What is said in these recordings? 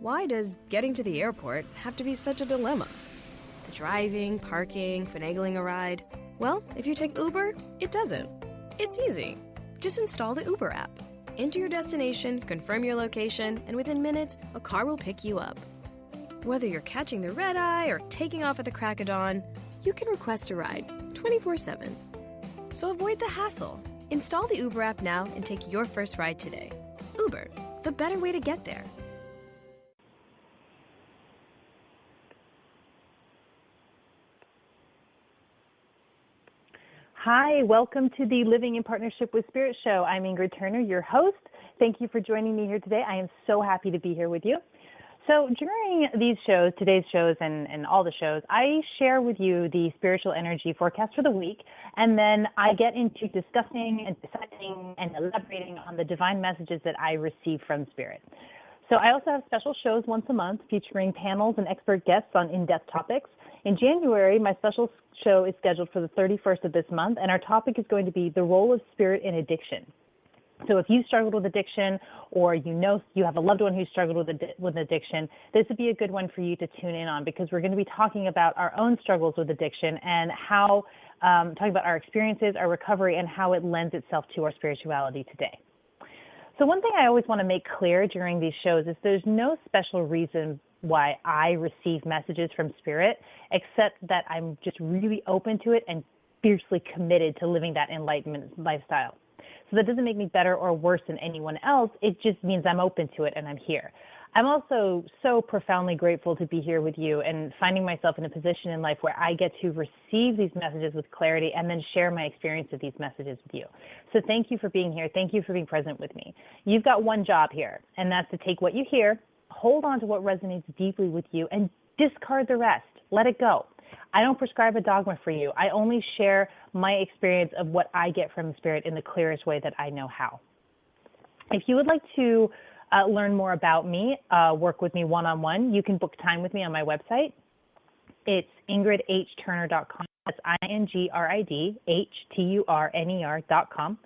Why does getting to the airport have to be such a dilemma? The driving, parking, finagling a ride. Well, if you take Uber, it doesn't. It's easy. Just install the Uber app. Enter your destination, confirm your location, and within minutes, a car will pick you up. Whether you're catching the red eye or taking off at the crack of dawn, you can request a ride 24/7. So avoid the hassle. Install the Uber app now and take your first ride today. Uber, the better way to get there. Hi, welcome to the Living in Partnership with Spirit show. I'm Ingrid Turner, your host. Thank you for joining me here today. I am so happy to be here with you. So during these shows, today's shows and all the shows, I share with you the spiritual energy forecast for the week, and then I get into discussing and deciding and elaborating on the divine messages that I receive from Spirit. So I also have special shows once a month featuring panels and expert guests on in-depth topics. In January, my special show is scheduled for the 31st of this month, and our topic is going to be the role of spirit in addiction. So if you struggled with addiction, or you know you have a loved one who struggled with addiction, this would be a good one for you to tune in on, because we're going to be talking about our own struggles with addiction and how, talking about our experiences, our recovery, and how it lends itself to our spirituality today. So one thing I always want to make clear during these shows is there's no special reason why I receive messages from Spirit, except that I'm just really open to it and fiercely committed to living that enlightenment lifestyle. So that doesn't make me better or worse than anyone else. It just means I'm open to it and I'm here. I'm also so profoundly grateful to be here with you and finding myself in a position in life where I get to receive these messages with clarity and then share my experience of these messages with you. So thank you for being here. Thank you for being present with me. You've got one job here, and that's to take what you hear, hold on to what resonates deeply with you, and discard the rest. Let it go. I don't prescribe a dogma for you. I only share my experience of what I get from Spirit in the clearest way that I know how. If you would like to learn more about me, work with me one-on-one, you can book time with me on my website. It's ingridhturner.com. That's ingridhturner.com.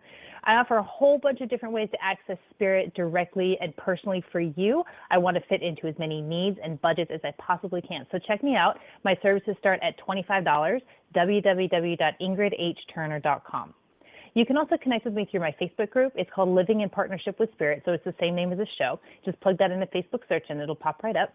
I offer a whole bunch of different ways to access Spirit directly and personally for you. I want to fit into as many needs and budgets as I possibly can. So check me out. My services start at $25, www.ingridhturner.com. You can also connect with me through my Facebook group. It's called Living in Partnership with Spirit, so it's the same name as the show. Just plug that in the Facebook search and it'll pop right up.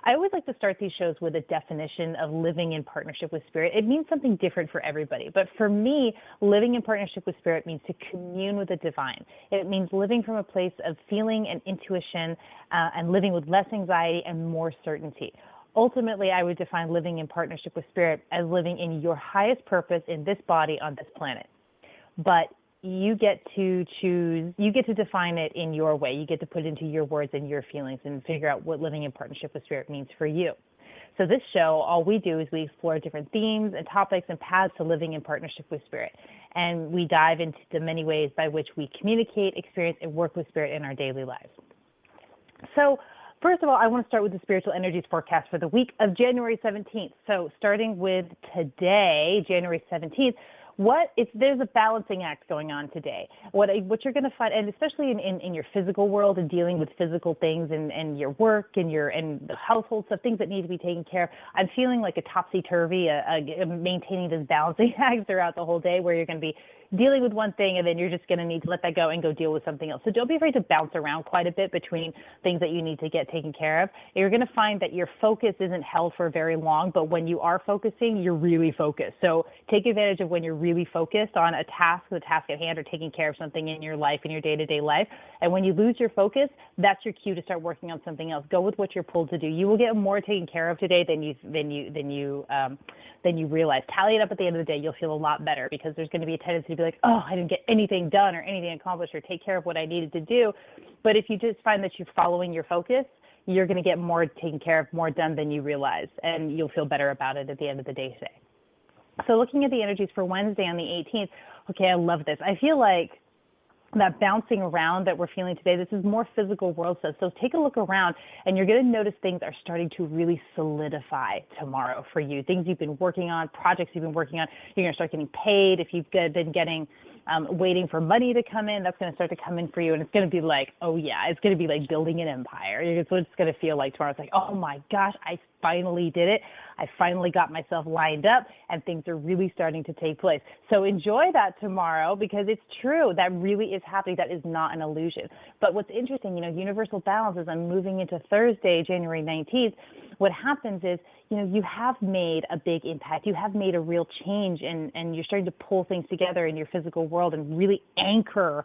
I always like to start these shows with a definition of living in partnership with Spirit. It means something different for everybody. But for me, living in partnership with Spirit means to commune with the divine. It means living from a place of feeling and intuition and living with less anxiety and more certainty. Ultimately, I would define living in partnership with Spirit as living in your highest purpose in this body on this planet. But you get to choose, you get to define it in your way. You get to put it into your words and your feelings and figure out what living in partnership with Spirit means for you. So this show, all we do is we explore different themes and topics and paths to living in partnership with Spirit. And we dive into the many ways by which we communicate, experience, and work with Spirit in our daily lives. So first of all, I want to start with the spiritual energies forecast for the week of January 17th. So starting with today, January 17th, there's a balancing act going on today. What you're going to find, and especially in your physical world and dealing with physical things and your work and the household stuff, things that need to be taken care of, I'm feeling like a topsy-turvy, maintaining this balancing act throughout the whole day where you're going to be dealing with one thing and then you're just going to need to let that go and go deal with something else. So don't be afraid to bounce around quite a bit between things that you need to get taken care of. You're going to find that your focus isn't held for very long, but when you are focusing, you're really focused. So take advantage of when you're really focused on the task at hand, or taking care of something in your life, in your day-to-day life. And when you lose your focus, that's your cue to start working on something else. Go with what you're pulled to do. You will get more taken care of today than you realize. Tally it up at the end of the day. You'll feel a lot better, because there's going to be a tendency to be like, oh, I didn't get anything done or anything accomplished or take care of what I needed to do. But if you just find that you're following your focus, you're going to get more taken care of, more done than you realize, and you'll feel better about it at the end of the day today. So looking at the energies for Wednesday on the 18th, okay, I love this. I feel like that bouncing around that we're feeling today, this is more physical world stuff. So take a look around, and you're going to notice things are starting to really solidify tomorrow for you. Things you've been working on, projects you've been working on, you're going to start getting paid. If you've been getting waiting for money to come in. That's going to start to come in for you, and it's going to be like, oh yeah, it's going to be like building an empire. It's what it's going to feel like tomorrow. It's like, oh my gosh, I finally did it. I finally got myself lined up, and things are really starting to take place. So enjoy that tomorrow, because it's true. That really is happening. That is not an illusion. But what's interesting, universal balance, as I'm moving into Thursday, January 19th, what happens is, you have made a big impact. You have made a real change, and you're starting to pull things together in your physical world and really anchor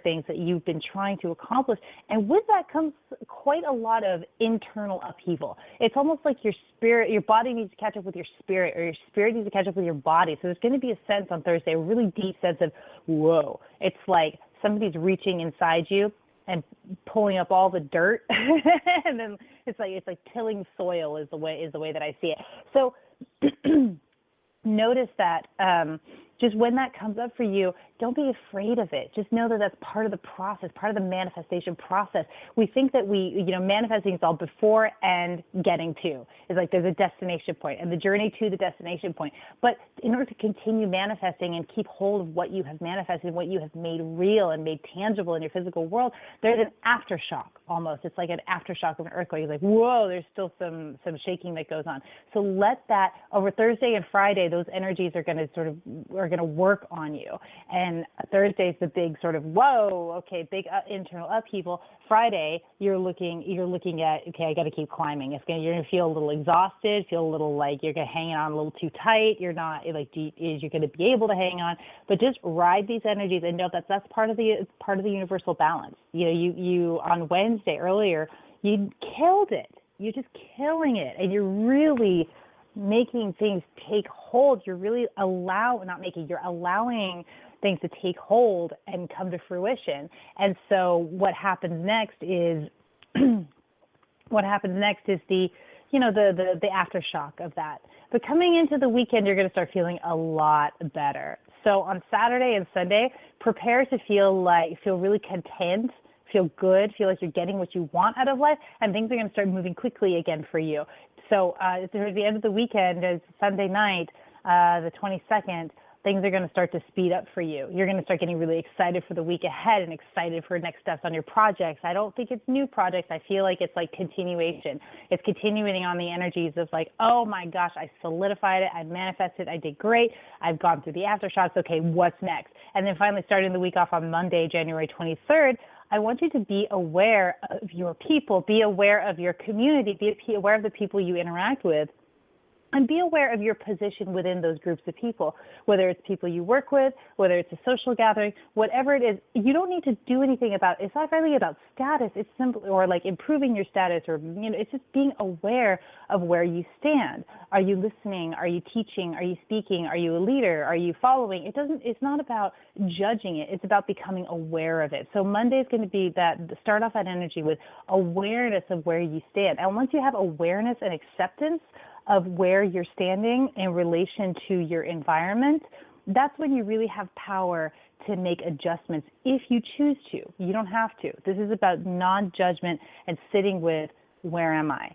things that you've been trying to accomplish. And with that comes quite a lot of internal upheaval. It's almost like your body needs to catch up with your spirit, or your spirit needs to catch up with your body. So there's going to be a sense on Thursday, a really deep sense of, whoa. It's like somebody's reaching inside you and pulling up all the dirt, and then it's like tilling soil is the way that I see it. So notice that just when that comes up for you, don't be afraid of it. Just know that that's part of the process, part of the manifestation process. We think that manifesting is all before and getting to. It's like there's a destination point and the journey to the destination point. But in order to continue manifesting and keep hold of what you have manifested, what you have made real and made tangible in your physical world, there's an aftershock almost. It's like an aftershock of an earthquake. It's like, whoa, there's still some shaking that goes on. So let that, over Thursday and Friday, those energies are going to work on you. And Thursday's the big sort of, whoa, okay, big internal upheaval. Friday, you're looking at, okay, I got to keep climbing. You're going to feel a little exhausted, feel a little like you're going to hang on a little too tight. You're not like, you're going to be able to hang on, but just ride these energies and know that that's part of the universal balance. You on Wednesday earlier, you killed it. You're just killing it, and you're really making things take hold. You're really you're allowing things to take hold and come to fruition. And so what happens next is the aftershock of that. But coming into the weekend, you're going to start feeling a lot better. So on Saturday and Sunday, prepare to feel really content, feel good, feel like you're getting what you want out of life, and things are going to start moving quickly again for you. So towards the end of the weekend, it's Sunday night, the 22nd, things are going to start to speed up for you. You're going to start getting really excited for the week ahead and excited for next steps on your projects. I don't think it's new projects. I feel like it's like continuation. It's continuing on the energies of like, oh my gosh, I solidified it. I manifested. I did great. I've gone through the aftershocks. Okay, what's next? And then finally starting the week off on Monday, January 23rd, I want you to be aware of your people, be aware of your community, be aware of the people you interact with, and be aware of your position within those groups of people, whether it's people you work with, whether it's a social gathering, whatever it is. You don't need to do anything it's not really about status. It's simply, or like improving your status, or, it's just being aware of where you stand. Are you listening? Are you teaching? Are you speaking? Are you a leader? Are you following? It's not about judging it. It's about becoming aware of it. So Monday is going to be start off that energy with awareness of where you stand. And once you have awareness and acceptance of where you're standing in relation to your environment, that's when you really have power to make adjustments if you choose to. You don't have to. This is about non-judgment and sitting with, where am I?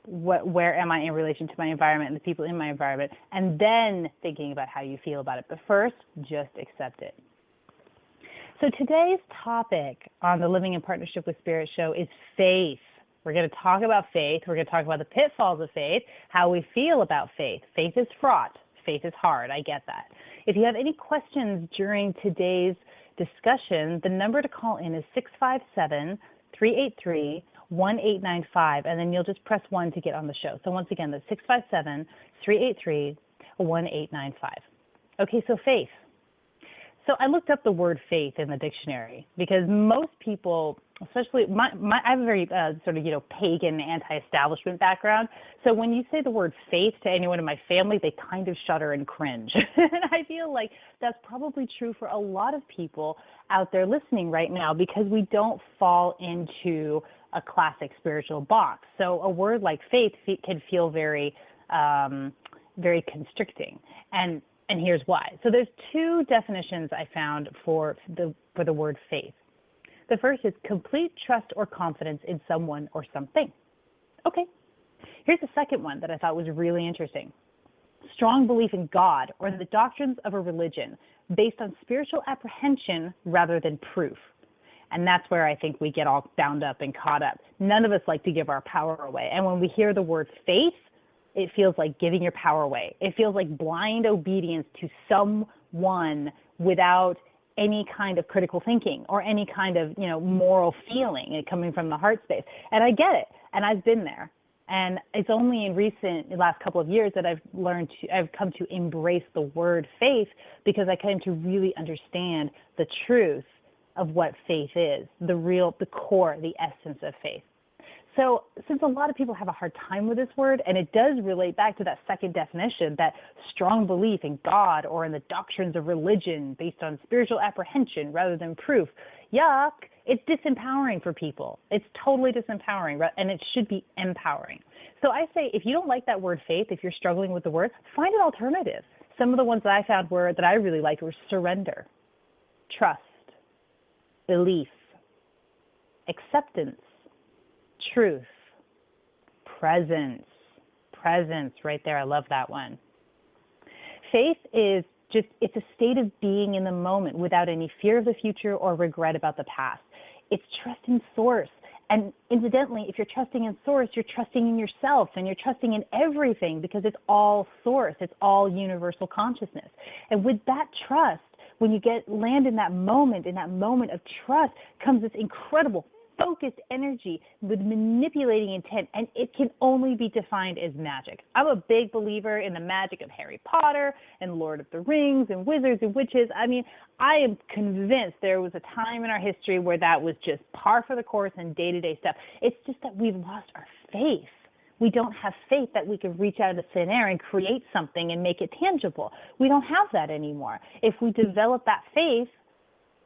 Where am I in relation to my environment and the people in my environment? And then thinking about how you feel about it. But first, just accept it. So today's topic on the Living in Partnership with Spirit show is faith. We're going to talk about faith. We're going to talk about the pitfalls of faith, how we feel about faith. Faith is fraught. Faith is hard. I get that. If you have any questions during today's discussion, the number to call in is 657-383-1895, and then you'll just press 1 to get on the show. So once again, that's 657-383-1895. Okay, so faith. So I looked up the word faith in the dictionary because most people, especially I have a very pagan, anti-establishment background. So when you say the word faith to anyone in my family, they kind of shudder and cringe. And I feel like that's probably true for a lot of people out there listening right now, because we don't fall into a classic spiritual box. So a word like faith can feel very, very constricting. And here's why. So there's two definitions I found for the word faith. The first is complete trust or confidence in someone or something. Okay. Here's the second one that I thought was really interesting. Strong belief in God or the doctrines of a religion, based on spiritual apprehension rather than proof. And that's where I think we get all bound up and caught up. None of us like to give our power away. And when we hear the word faith, it feels like giving your power away. It feels like blind obedience to someone without any kind of critical thinking or any kind of, moral feeling coming from the heart space. And I get it. And I've been there. And it's only in the last couple of years that I've come to embrace the word faith, because I came to really understand the truth of what faith is, the core, the essence of faith. So since a lot of people have a hard time with this word, and it does relate back to that second definition, that strong belief in God or in the doctrines of religion based on spiritual apprehension rather than proof, yuck, it's disempowering for people. It's totally disempowering, and it should be empowering. So I say, if you don't like that word faith, if you're struggling with the word, find an alternative. Some of the ones that I found that I really liked were surrender, trust, belief, acceptance, truth, presence, right there. I love that one. Faith is it's a state of being in the moment without any fear of the future or regret about the past. It's trust in source. And incidentally, if you're trusting in source, you're trusting in yourself and you're trusting in everything, because it's all source. It's all universal consciousness. And with that trust, when you land in that moment of trust, comes this incredible focused energy with manipulating intent, and it can only be defined as magic. I'm a big believer in the magic of Harry Potter and Lord of the Rings and wizards and witches. I mean, I am convinced there was a time in our history where that was just par for the course and day-to-day stuff. It's just that we've lost our faith. We don't have faith that we can reach out of thin air and create something and make it tangible. We don't have that anymore. If we develop that faith,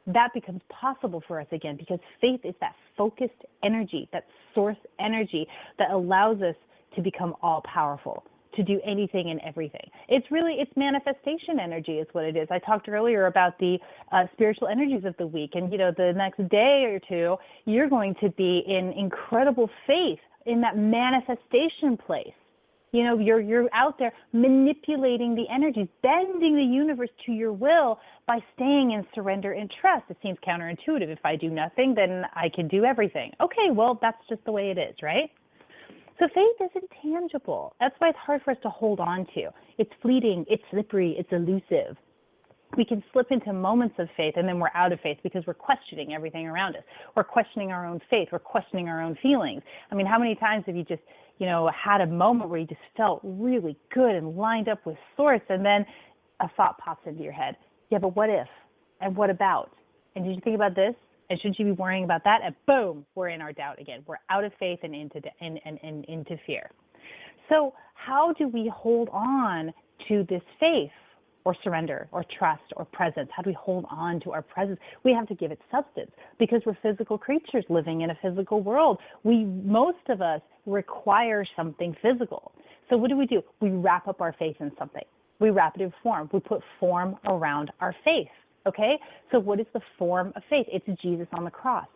that becomes possible for us again, because faith is that focused energy, that source energy that allows us to become all-powerful, to do anything and everything. It's manifestation energy is what it is. I talked earlier about the spiritual energies of the week, and the next day or two, you're going to be in incredible faith in that manifestation place. You're out there manipulating the energies, bending the universe to your will by staying in surrender and trust. It seems counterintuitive. If I do nothing, then I can do everything. Okay, well, that's just the way it is, right? So faith is intangible. That's why it's hard for us to hold on to. It's fleeting, it's slippery, it's elusive. We can slip into moments of faith and then we're out of faith because we're questioning everything around us. We're questioning our own faith. We're questioning our own feelings. I mean, how many times have you just had a moment where you just felt really good and lined up with source, and then a thought pops into your head. Yeah, but what if? And what about? And did you think about this? And shouldn't you be worrying about that? And boom, we're in our doubt again. We're out of faith and into fear. So how do we hold on to this faith, or surrender, or trust, or presence? How do we hold on to our presence? We have to give it substance, because we're physical creatures living in a physical world. Most of us require something physical. So what do? We wrap up our faith in something. We wrap it in form. We put form around our faith, okay? So what is the form of faith? It's Jesus on the cross.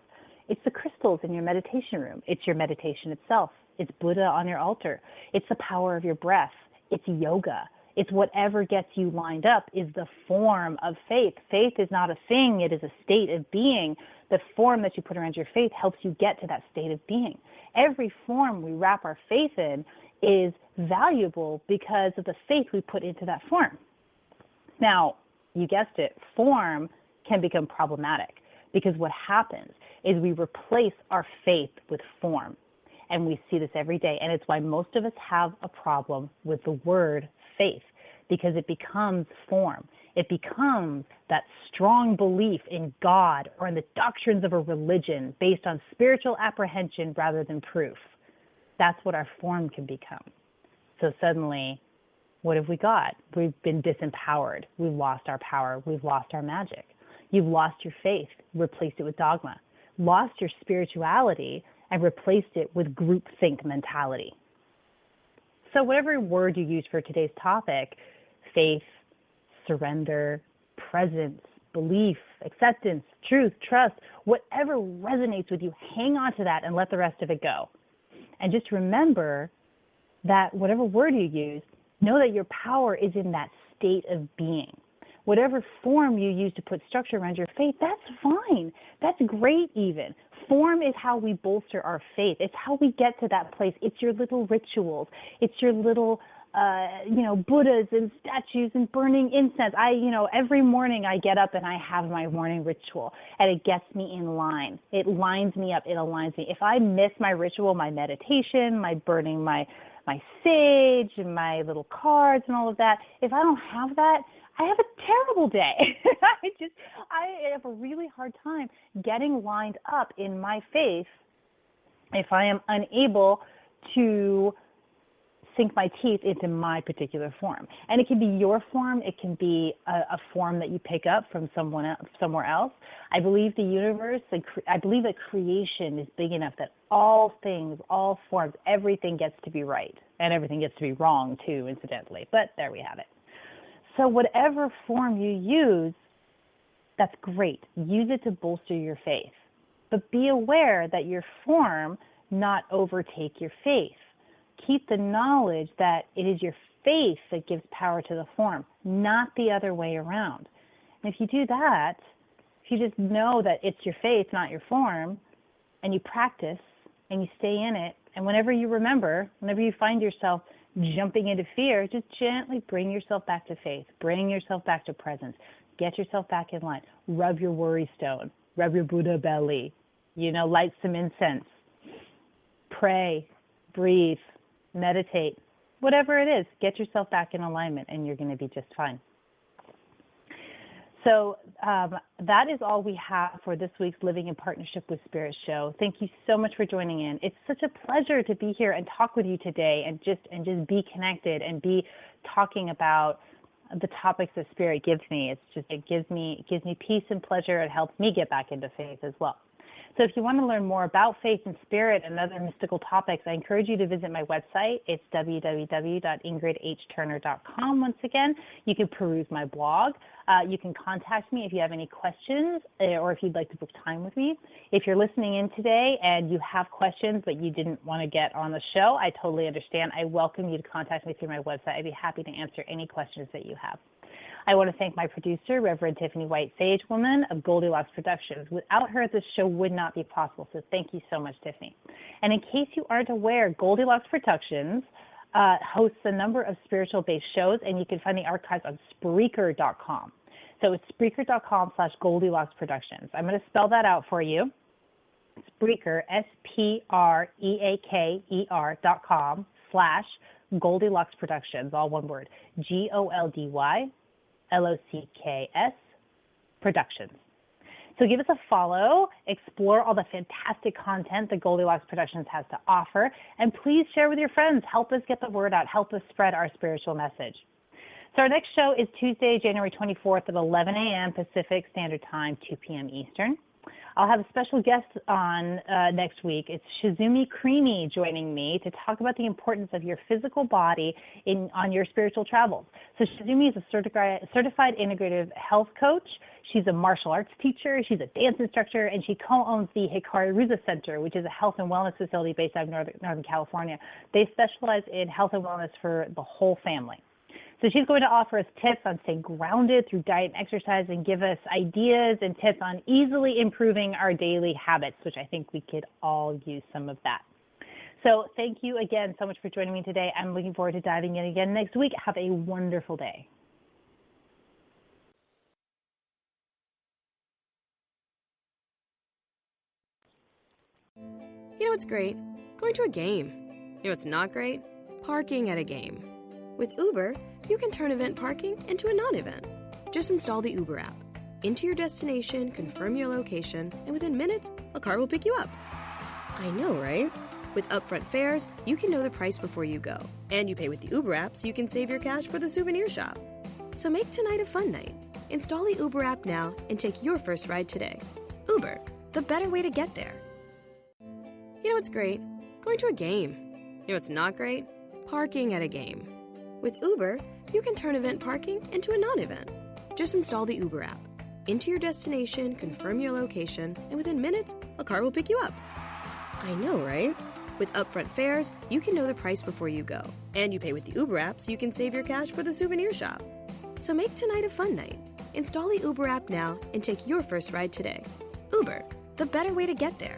It's the crystals in your meditation room. It's your meditation itself. It's Buddha on your altar. It's the power of your breath. It's yoga. It's whatever gets you lined up is the form of faith. Faith is not a thing. It is a state of being. The form that you put around your faith helps you get to that state of being. Every form we wrap our faith in is valuable because of the faith we put into that form. Now, you guessed it, form can become problematic, because what happens is we replace our faith with form. And we see this every day. And it's why most of us have a problem with the word faith, because it becomes form. It becomes that strong belief in God or in the doctrines of a religion based on spiritual apprehension rather than proof. That's what our form can become. So suddenly, what have we got? We've been disempowered. We've lost our power. We've lost our magic. You've lost your faith, replaced it with dogma. Lost your spirituality and replaced it with groupthink mentality. So whatever word you use for today's topic, faith, surrender, presence, belief, acceptance, truth, trust, whatever resonates with you, hang on to that and let the rest of it go. And just remember that whatever word you use, know that your power is in that state of being. whatever form you use to put structure around your faith, that's fine. That's great even. Form is how we bolster our faith. It's how we get to that place. It's your little rituals. It's your little Buddhas and statues and burning incense. Every morning I get up and I have my morning ritual, and it gets me in line. It lines me up. It aligns me. If I miss my ritual, my meditation, my burning my sage and my little cards and all of that, if I don't have that, I have a terrible day. I have a really hard time getting lined up in my faith if I am unable to sink my teeth into my particular form. And it can be your form. It can be a form that you pick up from somewhere else. I believe the universe, I believe that creation is big enough that all things, all forms, everything gets to be right. And everything gets to be wrong too, incidentally. But there we have it. So whatever form you use, that's great. Use it to bolster your faith. But be aware that your form not overtake your faith. Keep the knowledge that it is your faith that gives power to the form, not the other way around. And if you do that, if you just know that it's your faith, not your form, and you practice and you stay in it, and whenever you remember, whenever you find yourself jumping into fear, just gently bring yourself back to faith. Bring yourself back to presence. Get yourself back in line. Rub your worry stone. Rub your Buddha belly. Light some incense. Pray. Breathe. Meditate. Whatever it is, get yourself back in alignment and you're going to be just fine. So that is all we have for this week's Living in Partnership with Spirit show. Thank you so much for joining in. It's such a pleasure to be here and talk with you today and just be connected and be talking about the topics that Spirit gives me. It gives me peace and pleasure. It helps me get back into faith as well. So if you want to learn more about faith and spirit and other mystical topics, I encourage you to visit my website. It's www.ingridhturner.com. Once again, you can peruse my blog. You can contact me if you have any questions or if you'd like to book time with me. If you're listening in today and you have questions but you didn't want to get on the show, I totally understand. I welcome you to contact me through my website. I'd be happy to answer any questions that you have. I want to thank my producer, Reverend Tiffany White Sage Woman of Goldilocks Productions. Without her, this show would not be possible, so thank you so much, Tiffany. And in case you aren't aware, Goldilocks Productions hosts a number of spiritual-based shows, and you can find the archives on Spreaker.com. So it's Spreaker.com/Goldilocks Productions. I'm going to spell that out for you. Spreaker, SPREAKER.com/Goldilocks Productions, all one word, GOLDYLOCKS Productions. So give us a follow, explore all the fantastic content that Goldilocks Productions has to offer, and please share with your friends. Help us get the word out. Help us spread our spiritual message. So our next show is Tuesday, January 24th at 11 a.m. Pacific Standard Time, 2 p.m. Eastern. I'll have a special guest on next week. It's Shizumi Creamy joining me to talk about the importance of your physical body on your spiritual travels. So Shizumi is a certified integrative health coach. She's a martial arts teacher. She's a dance instructor, and she co-owns the Hikari Ruza Center, which is a health and wellness facility based out of Northern California. They specialize in health and wellness for the whole family. So she's going to offer us tips on staying grounded through diet and exercise and give us ideas and tips on easily improving our daily habits, which I think we could all use some of that. So thank you again so much for joining me today. I'm looking forward to diving in again next week. Have a wonderful day. You know what's great? Going to a game. You know what's not great? Parking at a game. With Uber, you can turn event parking into a non-event. Just install the Uber app. Enter your destination, confirm your location, and within minutes, a car will pick you up. I know, right? With upfront fares, you can know the price before you go. And you pay with the Uber app so you can save your cash for the souvenir shop. So make tonight a fun night. Install the Uber app now and take your first ride today. Uber, the better way to get there. You know what's great? Going to a game. You know what's not great? Parking at a game. With Uber, you can turn event parking into a non-event. Just install the Uber app. Enter your destination, confirm your location, and within minutes, a car will pick you up. I know, right? With upfront fares, you can know the price before you go. And you pay with the Uber app so you can save your cash for the souvenir shop. So make tonight a fun night. Install the Uber app now and take your first ride today. Uber, the better way to get there.